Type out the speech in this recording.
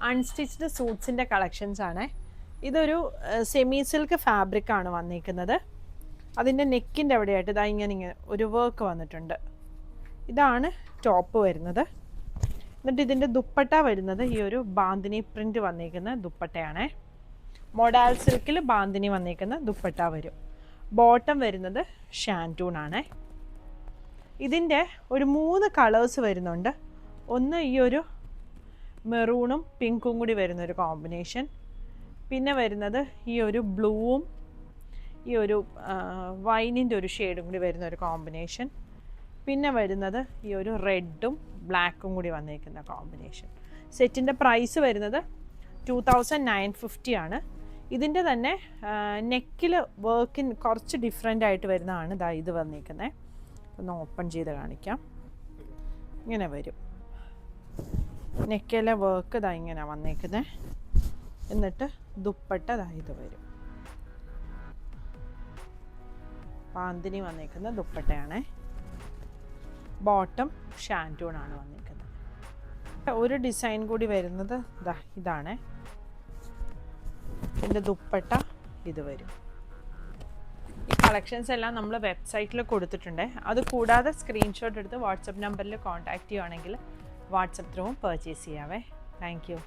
Unstitched സൂട്ട്സിൻ്റെ collections ആണ്. ഇതൊരു semi silk fabric ആണ് വന്നിരിക്കുന്നത്. അതിൻ്റെ നെക്കിൻ്റെ അവിടെയായിട്ട് ഇതാ ഇങ്ങനെ ഒരു വർക്ക് വന്നിട്ടുണ്ട്. ഇതാണ് ടോപ്പ് വരുന്നത്. എന്നിട്ട് ഇതിൻ്റെ ദുപ്പട്ട വരുന്നത് ഈ ഒരു ബാന്തിനി പ്രിൻ്റ് വന്നിരിക്കുന്ന ദുപ്പട്ടയാണ്. മൊഡാൽ സിൽക്കിൽ ബാന്തിനി വന്നിരിക്കുന്ന ദുപ്പട്ട വരും. ബോട്ടം വരുന്നത് ഷാൻറ്റൂൺ ആണ്. ഇതിൻ്റെ ഒരു 3 കളേഴ്സ് വരുന്നുണ്ട്. ഒന്ന് ഈ ഒരു മെറൂണും പിങ്കും കൂടി വരുന്നൊരു കോമ്പിനേഷൻ. പിന്നെ വരുന്നത് ഈ ഒരു ബ്ലൂവും ഈ ഒരു വൈനിൻ്റെ ഒരു ഷെയ്ഡും കൂടി വരുന്നൊരു കോമ്പിനേഷൻ. പിന്നെ വരുന്നത് ഈ ഒരു റെഡും ബ്ലാക്കും കൂടി വന്നിരിക്കുന്ന കോമ്പിനേഷൻ. സെറ്റിൻ്റെ പ്രൈസ് വരുന്നത് 2950 ആണ്. ഇതിൻ്റെ തന്നെ നെക്കിൽ വർക്കിന് കുറച്ച് ഡിഫറെൻ്റ് ആയിട്ട് വരുന്നതാണ് ഇതാ ഇത് വന്നിരിക്കുന്നത്. ഒന്ന് ഓപ്പൺ ചെയ്ത് കാണിക്കാം. ഇങ്ങനെ വരും നെക്കിലെ വർക്ക് ഇതാ ഇങ്ങനെ വന്നിരിക്കുന്നത്. എന്നിട്ട് ദുപ്പട്ട ഇതാ ഇത് വരും. ബാന്തിനി വന്നിരിക്കുന്ന ദുപ്പട്ടയാണ്. ബോട്ടം ഷാൻറ്റൂൺ ആണ് വന്നിരിക്കുന്നത്. ഒരു ഡിസൈൻ കൂടി വരുന്നത് ഇതാണ്. ഇതിൻ്റെ ദുപ്പട്ട ഇത് വരും. ഈ കളക്ഷൻസ് എല്ലാം നമ്മൾ വെബ്സൈറ്റിൽ കൊടുത്തിട്ടുണ്ട്. അത് കൂടാതെ സ്ക്രീൻഷോട്ട് എടുത്ത് വാട്സപ്പ് നമ്പറിൽ കോൺടാക്റ്റ് ചെയ്യുകയാണെങ്കിൽ വാട്സപ്പ് ത്രൂവും പർച്ചേസ് ചെയ്യാവേ. Thank U.